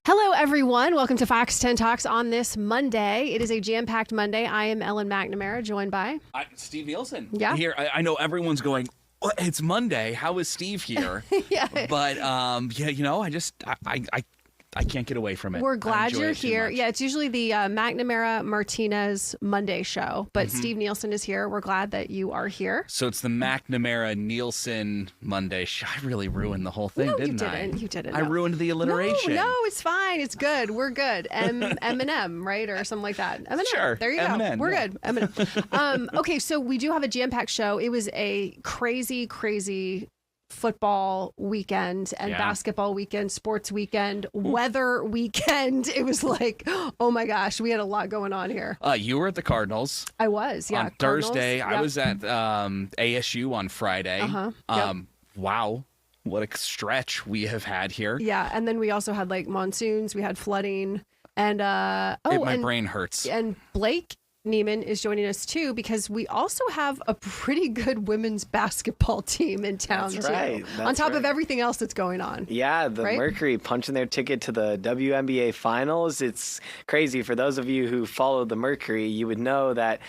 Hello, everyone. Welcome to Fox 10 Talks on this Monday. It is a jam-packed Monday. I am Ellen McNamara, joined by... Steve Nielsen. Yeah. Here, I know everyone's going, oh, it's Monday. How is Steve here? Yeah. But, yeah, you know, I can't get away from it. We're glad you're here. Yeah, it's usually the McNamara Martinez Monday show, but Steve Nielsen is here. We're glad that you are here. So it's the McNamara Nielsen Monday show. I really ruined the whole thing, didn't I? You didn't. I ruined the alliteration. No, it's fine. It's good. We're good. M&M, right? Or something like that. M&M. Sure. There you go. M&M, We're yeah. good. M&M. Okay, so we do have a jam-packed show. It was a crazy football weekend and basketball weekend, sports weekend, weather weekend. It was like, oh my gosh, we had a lot going on here. You were at the Cardinals. I was, yeah. On Thursday. Yep. I was at ASU on Friday. Yep. Wow. What a stretch we have had here. Yeah, and then we also had like monsoons, we had flooding, and my brain hurts. And Blake Niemann is joining us too, because we also have a pretty good women's basketball team in town That's too. right. On top of everything else that's going on. Yeah, the Mercury punching their ticket to the WNBA Finals. It's crazy. For those of you who followed the Mercury, you would know that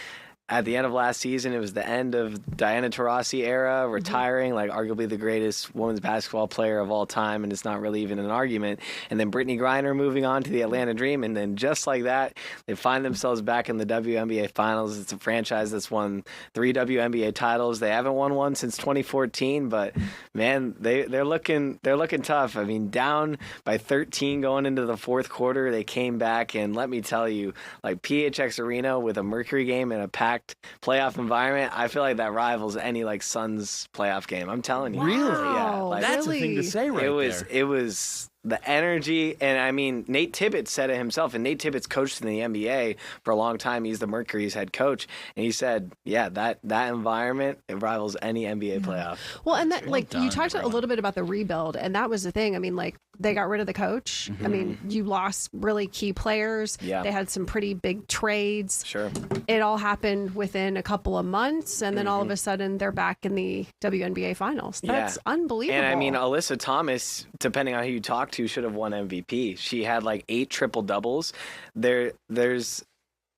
at the end of last season, it was the end of Diana Taurasi era, retiring, like arguably the greatest women's basketball player of all time, and it's not really even an argument. And then Brittany Griner moving on to the Atlanta Dream, and then just like that, they find themselves back in the WNBA Finals. It's a franchise that's won 3 WNBA titles. They haven't won one since 2014, but man, they're looking tough. I mean, down by 13 going into the fourth quarter, they came back, and let me tell you, like PHX Arena with a Mercury game and a packed playoff environment, I feel like that rivals any like Suns playoff game. I'm telling you. Wow. Really? Yeah. Like, That's a thing to say right there. It was the energy, and I mean, Nate Tibbetts said it himself, and Nate Tibbetts coached in the NBA for a long time. He's the Mercury's head coach, and he said, yeah, that environment, it rivals any NBA playoff. Well, and that, like, done, you talked a everyone. little bit about the rebuild, and that was the thing. I mean, like, they got rid of the coach. I mean, you lost really key players. Yeah. They had some pretty big trades. Sure. It all happened within a couple of months, and then all of a sudden they're back in the WNBA Finals. That's unbelievable. And I mean, Alyssa Thomas, depending on who you talk to, should have won MVP. She had like 8 triple doubles. There's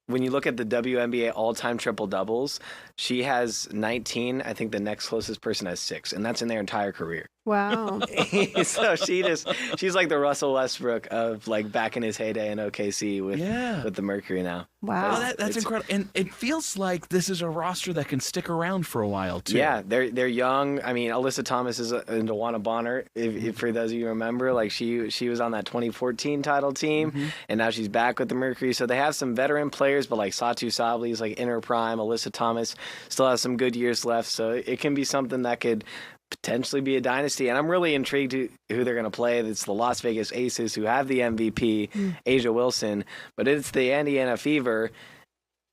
when you look at the WNBA all-time triple doubles, she has 19. I think the next closest person has 6, and that's in their entire career. Wow. So she's like the Russell Westbrook of like back in his heyday in OKC with the Mercury now. Wow. Oh, that's incredible. And it feels like this is a roster that can stick around for a while, too. Yeah, they're young. I mean, Alyssa Thomas is and DeWanna Bonner, if for those of you who remember, like she was on that 2014 title team, and now she's back with the Mercury. So they have some veteran players, but like Satu Sabli is like in her prime. Alyssa Thomas still has some good years left, so it can be something that could potentially be a dynasty. And I'm really intrigued to who they're going to play. It's the Las Vegas Aces, who have the MVP, Asia Wilson, but it's the Indiana Fever,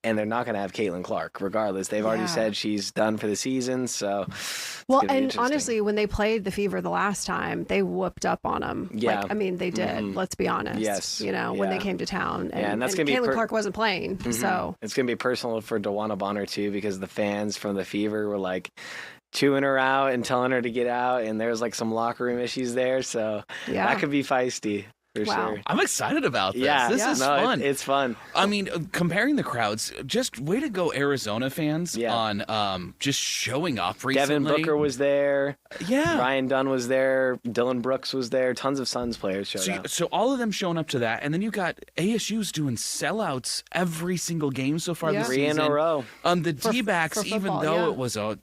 and they're not going to have Caitlin Clark regardless. They've already said she's done for the season. So, well, and honestly, when they played the Fever the last time, they whooped up on them. Yeah. Like, I mean, they did. Let's be honest. Yes. You know, when they came to town. And that's going to be Caitlin Clark wasn't playing. So it's going to be personal for DeWanna Bonner too, because the fans from the Fever were like chewing her out and telling her to get out, and there's like some locker room issues there, so that could be feisty for sure. I'm excited about this. Yeah, this is fun. It's fun. I mean, comparing the crowds, just way to go, Arizona fans, on just showing up recently. Devin Booker was there. Yeah. Ryan Dunn was there. Dylan Brooks was there. Tons of Suns players showed up. So all of them showing up to that, and then you got ASU's doing sellouts every single game so far this 3 season. in a row. The D-backs, even though it was a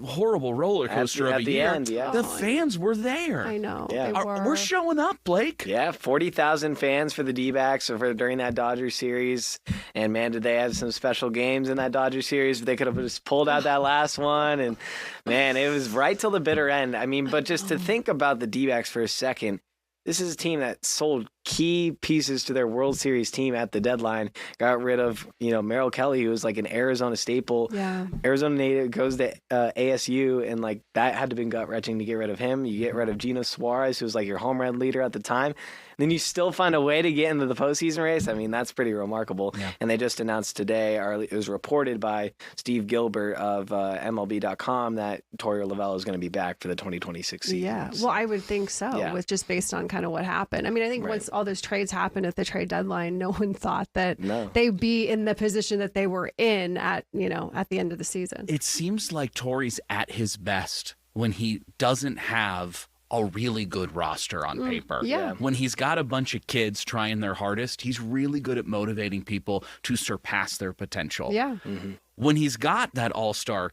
horrible roller coaster of a the year, end, the fans were there. I know. Yeah. They were. We're showing up, Blake. Yeah, 40,000 fans for the D-backs during that Dodgers series. And man, did they have some special games in that Dodgers series. They could have just pulled out that last one. And man, it was right till the bitter end. I mean, but just to think about the D-backs for a second, this is a team that sold key pieces to their World Series team at the deadline. Got rid of, Merrill Kelly, who was like an Arizona staple. Yeah. Arizona native goes to ASU, and like that had to been gut-wrenching to get rid of him. You get rid of Gina Suarez, who was like your home run leader at the time. And then you still find a way to get into the postseason race. I mean, that's pretty remarkable. Yeah. And they just announced today, or it was reported by Steve Gilbert of MLB.com, that Tori Lavelle is going to be back for the 2026 season. Yeah. Well, I would think so, with just based on kind of what happened. I mean, I think all those trades happened at the trade deadline, no one thought that they'd be in the position that they were in at the end of the season. It seems like Torrey's at his best when he doesn't have a really good roster on paper. Yeah. When he's got a bunch of kids trying their hardest, he's really good at motivating people to surpass their potential. Yeah. Mm-hmm. When he's got that all-star,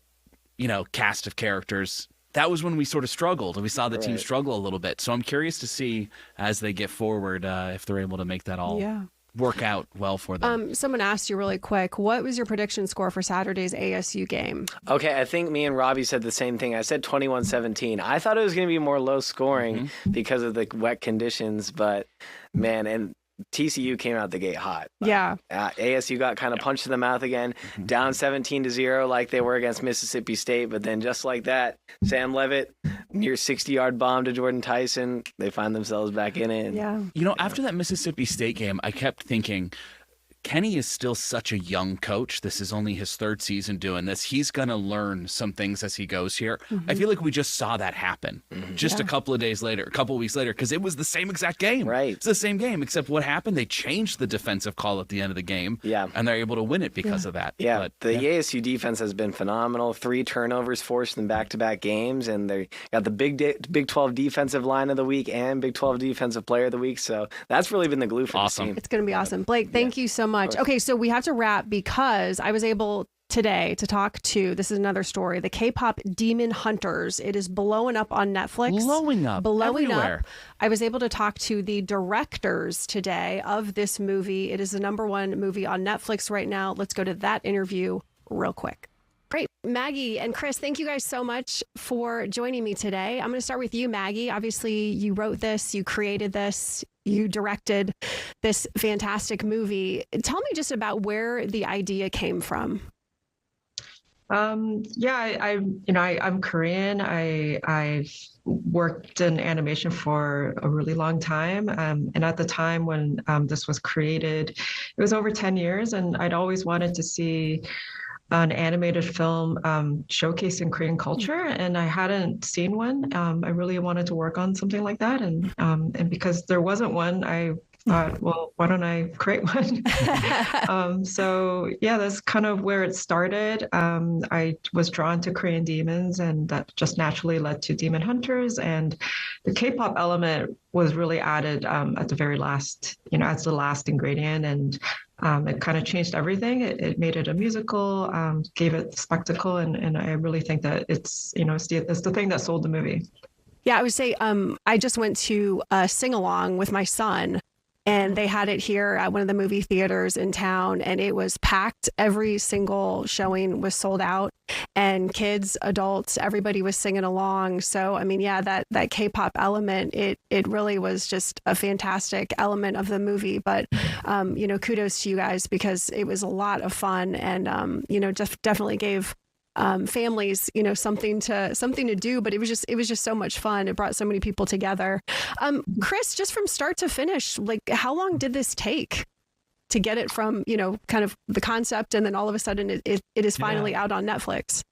cast of characters, that was when we sort of struggled, and we saw the team struggle a little bit. So I'm curious to see as they get forward if they're able to make that all work out well for them. Someone asked you really quick, what was your prediction score for Saturday's ASU game? Okay, I think me and Robbie said the same thing. I said 21-17. I thought it was going to be more low scoring because of the wet conditions, but man, and TCU came out the gate hot. Yeah. ASU got kind of punched in the mouth again, down 17-0 like they were against Mississippi State. But then just like that, Sam Levitt, near 60-yard bomb to Jordan Tyson, they find themselves back in it. Yeah. After that Mississippi State game, I kept thinking, Kenny is still such a young coach. This is only his third season doing this. He's going to learn some things as he goes here. I feel like we just saw that happen just a couple of weeks later, because it was the same exact game. Right. It's the same game, except what happened? They changed the defensive call at the end of the game. Yeah. And they're able to win it because of that. Yeah. But, the ASU defense has been phenomenal. 3 turnovers forced in back-to-back games, and they got the Big 12 defensive line of the week and Big 12 defensive player of the week. So that's really been the glue for this team. It's going to be awesome. Blake, thank you so much. Okay, so we have to wrap because I was able today to talk to, this is another story, the K-pop Demon Hunters. It is blowing up on Netflix. Blowing up everywhere. I was able to talk to the directors today of this movie. It is the #1 movie on Netflix right now. Let's go to that interview real quick. Great. Maggie and Chris, thank you guys so much for joining me today. I'm going to start with you, Maggie. Obviously, you wrote this, you created this, you directed this fantastic movie. Tell me just about where the idea came from. I'm Korean. I've worked in animation for a really long time. And at the time when this was created, it was over 10 years, and I'd always wanted to see an animated film showcasing Korean culture, and I hadn't seen one. I really wanted to work on something like that, and because there wasn't one, I thought, well, why don't I create one? So yeah, that's kind of where it started. I was drawn to Korean demons, and that just naturally led to Demon Hunters, and the K-pop element was really added at the very last, as the last ingredient, and it kind of changed everything. It made it a musical, gave it spectacle, and I really think that it's the thing that sold the movie. Yeah, I would say I just went to a sing-along with my son, and they had it here at one of the movie theaters in town, and it was packed. Every single showing was sold out, and kids, adults, everybody was singing along. So, I mean, yeah, that K-pop element, it really was just a fantastic element of the movie. But, kudos to you guys, because it was a lot of fun, and, definitely gave families, something to do, but it was just so much fun. It brought so many people together. Chris, just from start to finish, like, how long did this take to get it from, kind of the concept, and then all of a sudden it is finally out on Netflix?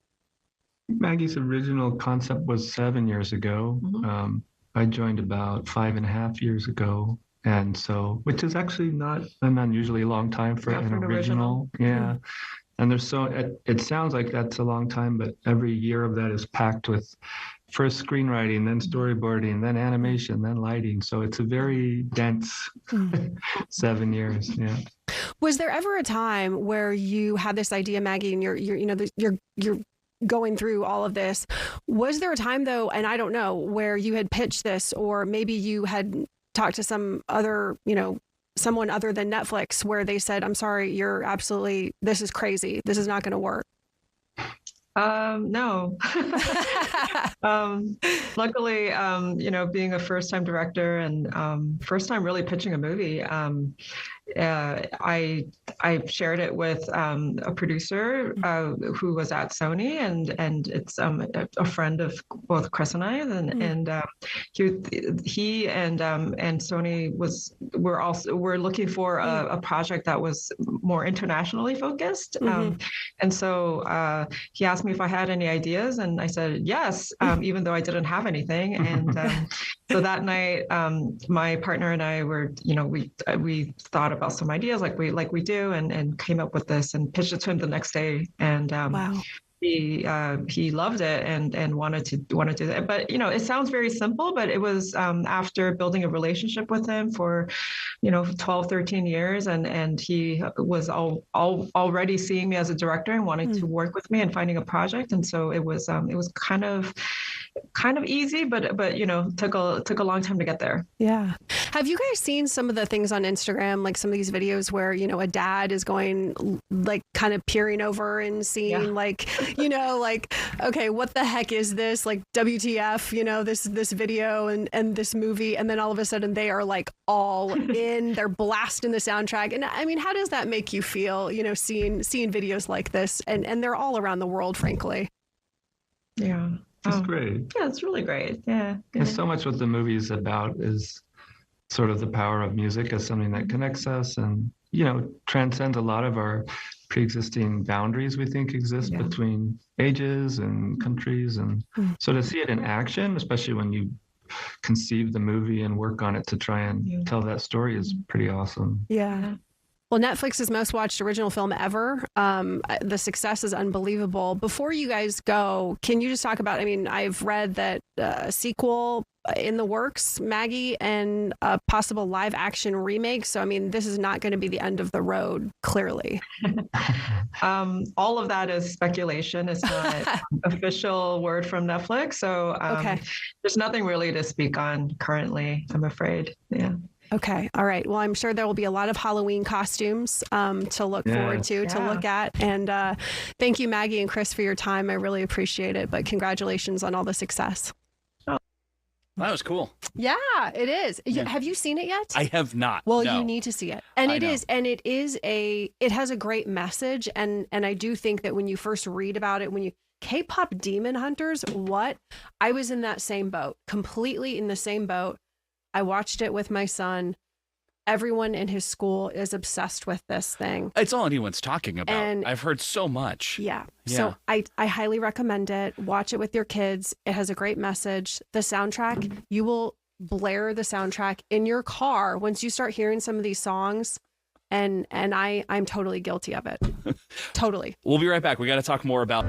Maggie's original concept was 7 years ago. I joined about 5.5 years ago. And so, which is actually not an unusually long time for an original. Yeah. And there's it sounds like that's a long time, but every year of that is packed with first screenwriting, then storyboarding, then animation, then lighting. So it's a very dense 7 years. Yeah. Was there ever a time where you had this idea, Maggie, and you're going through all of this? Was there a time though, and I don't know, where you had pitched this, or maybe you had talked to some other, someone other than Netflix, where they said, I'm sorry, this is crazy. This is not going to work? No. Luckily, being a first-time director and first time really pitching a movie, I shared it with a producer who was at Sony, and it's a friend of both Chris and I, and he and Sony we're looking for a project that was more internationally focused, and so he asked me if I had any ideas, and I said yes, even though I didn't have anything, So that night, my partner and I were, we thought about some ideas like we do, and came up with this and pitched it to him the next day. And Wow. He loved it and wanted to do that. But it sounds very simple, but it was after building a relationship with him for 12, 13 years, and he was already seeing me as a director and wanting to work with me and finding a project. And so it was kind of easy, but took a long time to get there. Yeah. Have you guys seen some of the things on Instagram, like some of these videos where, a dad is going, like, kind of peering over and seeing like, okay, what the heck is this? Like, WTF, this video and this movie. And then all of a sudden they are like all in, they're blasting the soundtrack. And I mean, how does that make you feel, seeing videos like this? And they're all around the world, frankly. Yeah. It's great. Yeah, it's really great. Yeah. And so much what the movie is about is sort of the power of music as something that connects us and, transcends a lot of our pre-existing boundaries we think exist between ages and countries. And so to see it in action, especially when you conceive the movie and work on it to try and tell that story, is pretty awesome. Yeah. Well, Netflix's most watched original film ever. The success is unbelievable. Before you guys go, can you just talk about, I've read that a sequel in the works, Maggie, and a possible live action remake. So, this is not going to be the end of the road, clearly. All of that is speculation. It's not official word from Netflix. So there's nothing really to speak on currently, I'm afraid. Yeah. Okay. All right. Well, I'm sure there will be a lot of Halloween costumes to look forward to look at. And thank you, Maggie and Chris, for your time. I really appreciate it. But congratulations on all the success. Oh. That was cool. Yeah, it is. Yeah. Have you seen it yet? I have not. Well, no. you need to see it. And it has a great message. And I do think that when you first read about it, K-pop Demon Hunters, I was in that same boat, completely in the same boat. I watched it with my son. Everyone in his school is obsessed with this thing. It's all anyone's talking about. And I've heard so much. Yeah. So I highly recommend it. Watch it with your kids. It has a great message. The soundtrack, you will blare the soundtrack in your car once you start hearing some of these songs. And I'm totally guilty of it. Totally. We'll be right back. We got to talk more about...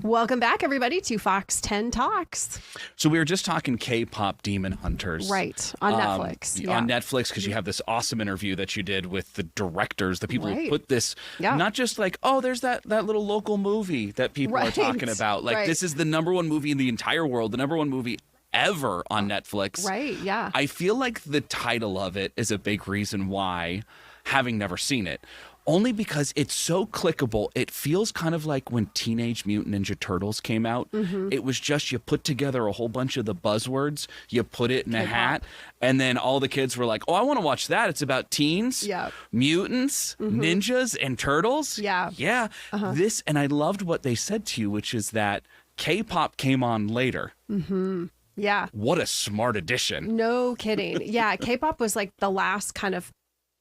Welcome back, everybody, to Fox 10 Talks. So we were just talking K-pop Demon Hunters. Right, on Netflix. Yeah. On Netflix, because you have this awesome interview that you did with the directors, the people who put this, not just like, oh, there's that little local movie that people are talking about. Like, this is the #1 movie in the entire world, the #1 movie ever on Netflix. Right, yeah. I feel like the title of it is a big reason why, having never seen it, only because it's so clickable. It feels kind of like when Teenage Mutant Ninja Turtles came out. It was just, you put together a whole bunch of the buzzwords, you put it in a hat, and then all the kids were like, oh, I want to watch that. It's about teens, mutants, ninjas, and turtles. Yeah. This, and I loved what they said to you, which is that K-pop came on later. Yeah. What a smart addition. No kidding. Yeah, K-pop was like the last kind of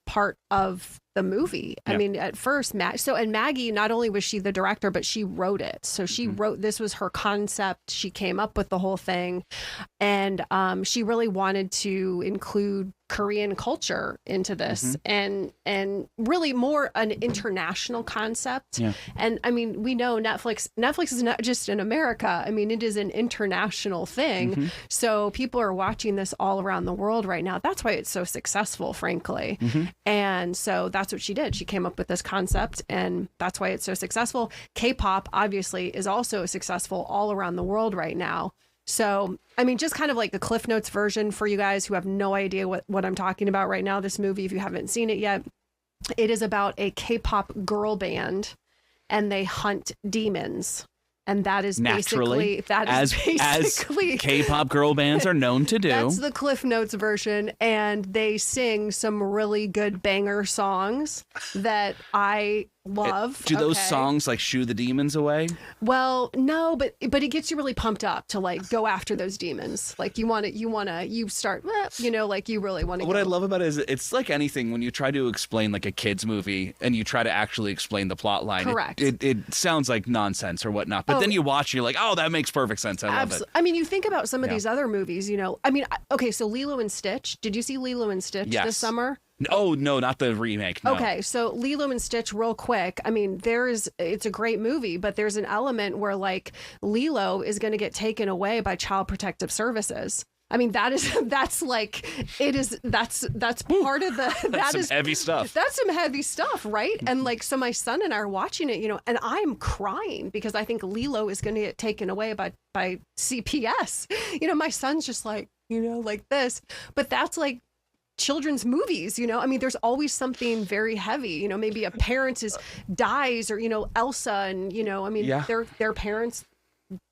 part of the movie. I mean, at first, and Maggie, not only was she the director, but she wrote it. So she wrote, this was her concept. She came up with the whole thing. And she really wanted to include Korean culture into this and really more an international concept. And I mean, we know Netflix is not just in America. I mean, it is an international thing. So people are watching this all around the world right now. That's why it's so successful, frankly. And so that's what she did. She came up with this concept, and that's why it's so successful. K-pop obviously is also successful all around the world right now. So, I mean, just kind of like the Cliff Notes version for you guys who have no idea what I'm talking about right now. This movie, if you haven't seen it yet, it is about a K-pop girl band, and they hunt demons. And that is naturally, basically as K-pop girl bands are known to do. That's the Cliff Notes version, and they sing some really good banger songs that I love. Do those songs like shoo the demons away? Well, no, but it gets you really pumped up to like go after those demons. Like you start, like you really want to. What I love about it is it's like anything when you try to explain like a kid's movie and you try to actually explain the plot line. Correct. It sounds like nonsense or whatnot, but then you watch, you're like, oh, that makes perfect sense. I love it. I mean, you think about some of these other movies, I mean, okay, so Lilo and Stitch. Did you see Lilo and Stitch this summer? Oh, no, not the remake. No. Okay, so Lilo and Stitch, real quick. I mean, it's a great movie, but there's an element where like Lilo is going to get taken away by Child Protective Services. I mean, that's part of that's some heavy stuff. That's some heavy stuff, right? And like, so my son and I are watching it, and I'm crying because I think Lilo is going to get taken away by CPS. My son's just like, like this, but that's like children's movies, I mean, there's always something very heavy, maybe a parent dies or, Elsa and, I mean, their parents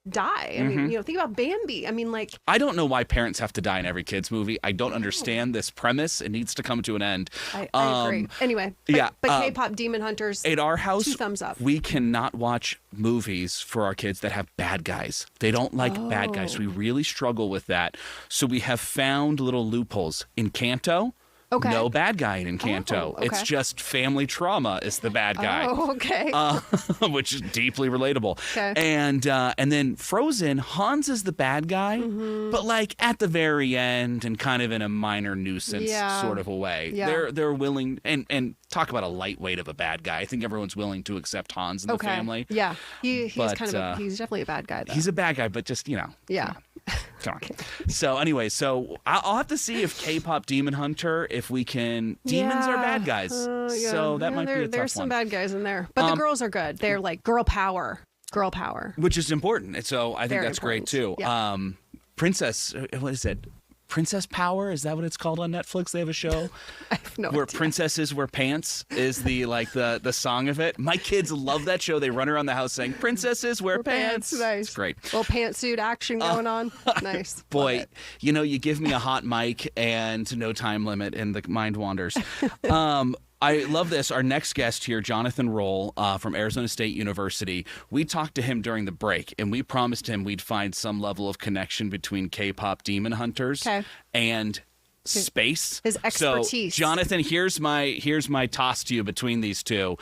die. I mean, think about Bambi. I mean, like, I don't know why parents have to die in every kid's movie. I don't understand this premise. It needs to come to an end. I agree. Anyway, but K-pop Demon Hunters, at our house, 2 thumbs up. We cannot watch movies for our kids that have bad guys. They don't like bad guys. We really struggle with that. So we have found little loopholes. In Encanto, no bad guy in Encanto. It's just family trauma is the bad guy. Oh, okay. Which is deeply relatable. Okay. And then Frozen, Hans is the bad guy, but like at the very end and kind of in a minor nuisance sort of a way. Yeah. They're willing and talk about a lightweight of a bad guy. I think everyone's willing to accept Hans in the family. Yeah. He's definitely a bad guy though. He's a bad guy, but just, Yeah. Come on. So anyway, I'll have to see if K-pop Demon Hunter, if we can. Demons are bad guys. So that might be a tough There's some bad guys in there. But the girls are good. They're like girl power. Which is important. And so I think that's great too. Yeah. Princess, what is it? Princess Power? Is that what it's called on Netflix? They have a show I have no where idea. Princesses Wear Pants is the song of it. My kids love that show. They run around the house saying Princesses Wear Pants. Nice. It's great. Little pantsuit action going on. Nice. Boy, you give me a hot mic and no time limit and the mind wanders. I love this. Our next guest here, Jonathan Roll from Arizona State University. We talked to him during the break, and we promised him we'd find some level of connection between K-pop Demon Hunters and space. His expertise. So, Jonathan, here's my toss to you between these two.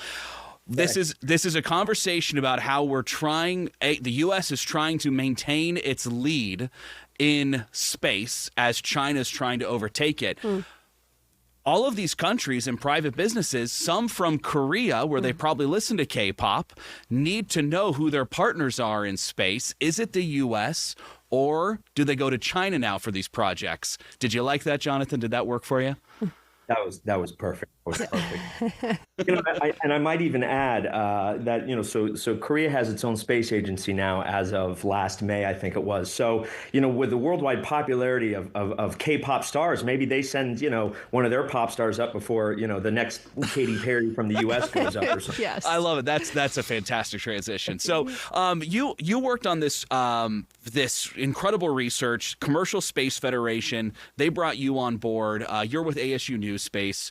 This is a conversation about how the U.S. is trying to maintain its lead in space as China's trying to overtake it. all of these countries and private businesses, some from Korea, where they probably listen to K-pop, need to know who their partners are in space. Is it the U.S., or do they go to China now for these projects? Did you like that, Jonathan? Did that work for you? That was perfect. That was perfect. I might even add that so Korea has its own space agency now as of last May, I think it was. So with the worldwide popularity of K-pop stars, maybe they send one of their pop stars up before the next Katy Perry from the U.S. goes up or something. Yes, I love it. That's a fantastic transition. So you worked on this this incredible research, Commercial Space Federation. They brought you on board. You're with ASU News Space.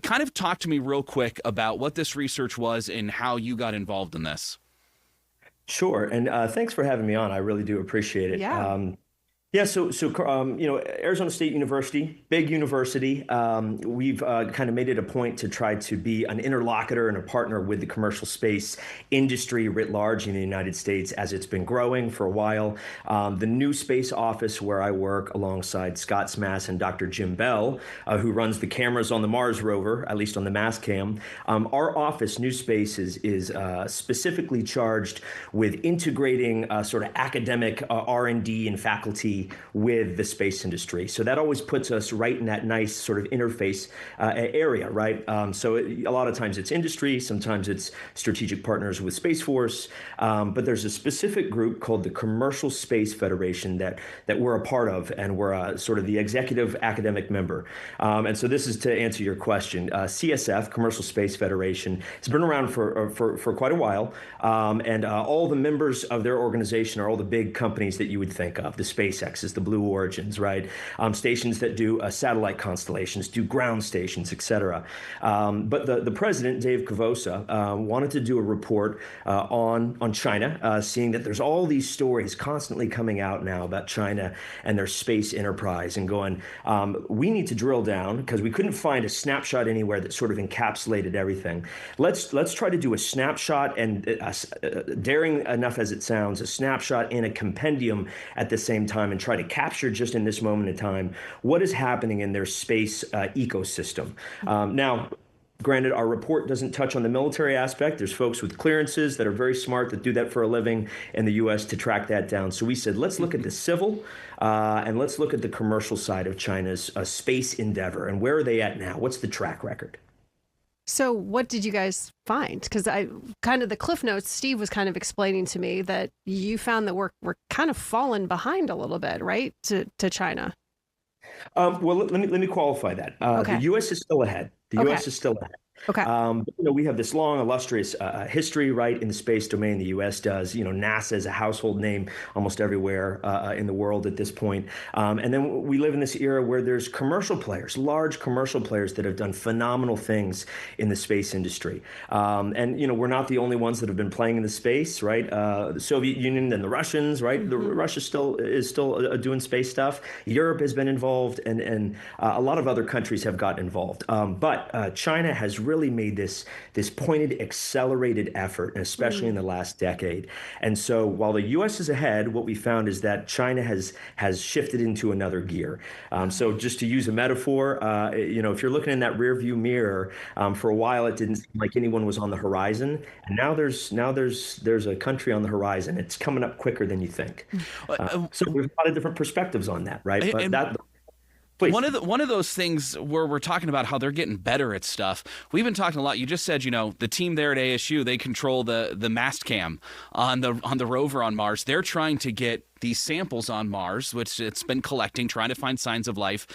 Kind of talk to me real quick about what this research was and how you got involved in this. Sure. And thanks for having me on. I really do appreciate it. Yeah. So Arizona State University, big university. We've kind of made it a point to try to be an interlocutor and a partner with the commercial space industry writ large in the United States as it's been growing for a while. The new space office where I work alongside Scott Smass and Dr. Jim Bell, who runs the cameras on the Mars rover, at least on the Mastcam. Our office, New Space, is specifically charged with integrating sort of academic R&D and faculty with the space industry. So that always puts us right in that nice sort of interface area, right? So a lot of times it's industry, sometimes it's strategic partners with Space Force, but there's a specific group called the Commercial Space Federation that we're a part of, and we're sort of the executive academic member. And so this is to answer your question. CSF, Commercial Space Federation, has been around for quite a while, and all the members of their organization are all the big companies that you would think of, the SpaceX, the Blue Origins, right? Stations that do satellite constellations, do ground stations, et cetera. But the president, Dave Kavosa, wanted to do a report on China, seeing that there's all these stories constantly coming out now about China and their space enterprise, and going, we need to drill down because we couldn't find a snapshot anywhere that sort of encapsulated everything. Let's try to do a snapshot, and daring enough as it sounds, a snapshot in a compendium at the same time, and try to capture just in this moment in time what is happening in their space ecosystem. Now, granted, our report doesn't touch on the military aspect. There's folks with clearances that are very smart that do that for a living in the U.S. to track that down. So we said, let's look at the civil and let's look at the commercial side of China's space endeavor. And where are they at now? What's the track record? So what did you guys find? Because I kind of the cliff notes, Steve was kind of explaining to me that you found that we're kind of falling behind a little bit, right, to China. Well, let me qualify that. Okay. The U.S. is still ahead. The U.S. is still ahead. Okay. We have this long, illustrious history, right, in the space domain. The U.S. does. NASA is a household name almost everywhere in the world at this point. And then we live in this era where there's commercial players, large commercial players that have done phenomenal things in the space industry. And we're not the only ones that have been playing in the space, right? The Soviet Union and the Russians, right? Mm-hmm. Russia is still doing space stuff. Europe has been involved, and a lot of other countries have gotten involved. But China has really made this pointed, accelerated effort, and especially in the last decade. And so while the U.S. is ahead, what we found is that China has shifted into another gear. So just to use a metaphor, if you're looking in that rearview mirror, for a while it didn't seem like anyone was on the horizon, and now there's a country on the horizon. It's coming up quicker than you think. So we have a lot of different perspectives on that, right? But please. One of those things where we're talking about how they're getting better at stuff. We've been talking a lot. You just said, the team there at ASU, they control the Mastcam on the rover on Mars. They're trying to get these samples on Mars, which it's been collecting, trying to find signs of life.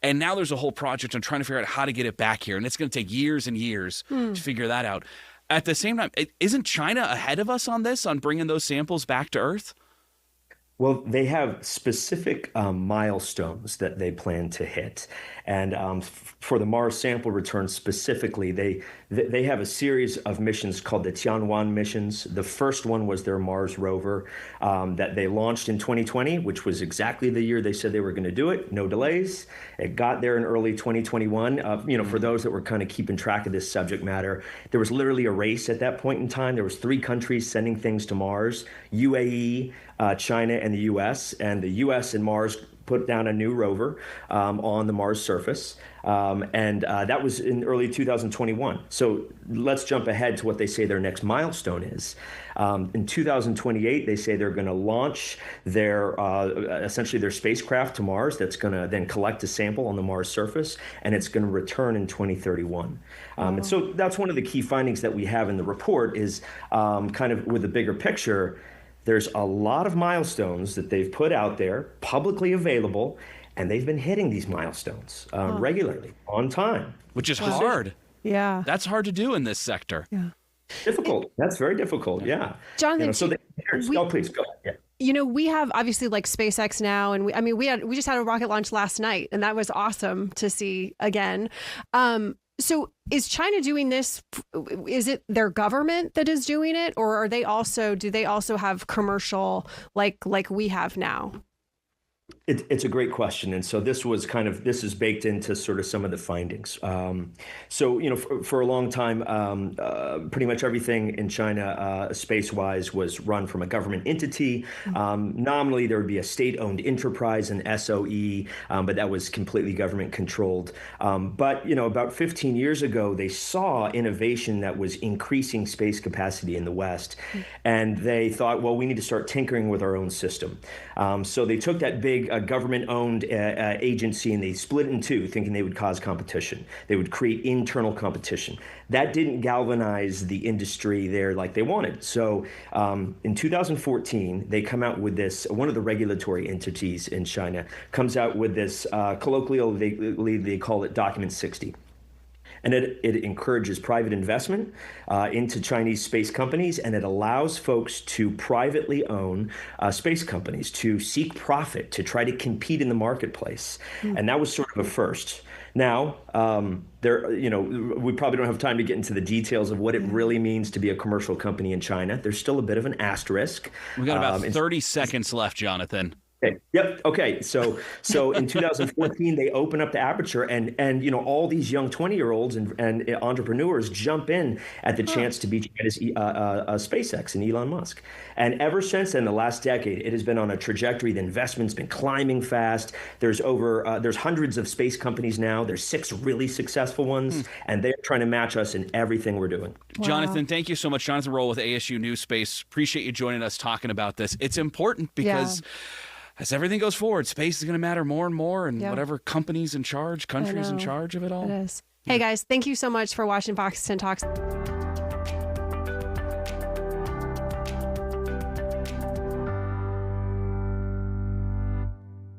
And now there's a whole project on trying to figure out how to get it back here. And it's going to take years and years to figure that out. At the same time, isn't China ahead of us on this, on bringing those samples back to Earth? Well, they have specific milestones that they plan to hit. And for the Mars sample return specifically, they have a series of missions called the Tianwan missions. The first one was their Mars rover that they launched in 2020, which was exactly the year they said they were going to do it. No delays. It got there in early 2021. For those that were kind of keeping track of this subject matter, there was literally a race at that point in time. There was 3 countries sending things to Mars: UAE, China, and the U.S. And the U.S. and Mars put down a new rover on the Mars surface. And that was in early 2021. So let's jump ahead to what they say their next milestone is. In 2028, they say they're going to launch their essentially their spacecraft to Mars that's going to then collect a sample on the Mars surface, and it's going to return in 2031. And so that's one of the key findings that we have in the report is kind of with the bigger picture. There's a lot of milestones that they've put out there, publicly available, and they've been hitting these milestones regularly, on time. Which is hard. Yeah. That's hard to do in this sector. Yeah. Difficult. That's very difficult, yeah. Jonathan, please, go ahead. Yeah. We have obviously like SpaceX now, and we just had a rocket launch last night, and that was awesome to see again. So is China doing this? Is it their government that is doing it, or do they also have commercial like we have now? It's a great question. And so this is baked into sort of some of the findings. So, for a long time, pretty much everything in China, space-wise, was run from a government entity. Nominally, there would be a state-owned enterprise, an SOE, but that was completely government-controlled. But, about 15 years ago, they saw innovation that was increasing space capacity in the West. And they thought, well, we need to start tinkering with our own system. So they took that big government-owned agency and they split it in two, thinking they would cause competition. They would create internal competition. That didn't galvanize the industry there like they wanted. So in 2014, they come out with this, one of the regulatory entities in China comes out with this, colloquially they call it Document 60. And it encourages private investment into Chinese space companies, and it allows folks to privately own space companies, to seek profit, to try to compete in the marketplace. And that was sort of a first. Now, we probably don't have time to get into the details of what it really means to be a commercial company in China. There's still a bit of an asterisk. We got about 30 seconds left, Jonathan. Okay. Yep. Okay. So in 2014, they open up the aperture, and all these young 20-year-olds and entrepreneurs jump in at the chance to be China's SpaceX and Elon Musk. And ever since then, the last decade, it has been on a trajectory. The investment's been climbing fast. There's hundreds of space companies now. There's 6 really successful ones, and they're trying to match us in everything we're doing. Wow. Jonathan, thank you so much. Jonathan Roll with ASU News Space. Appreciate you joining us talking about this. It's important because as everything goes forward, space is going to matter more and more, and whatever company's in charge, countries in charge of it all. It is. Hey, guys, thank you so much for watching Fox 10 Talks.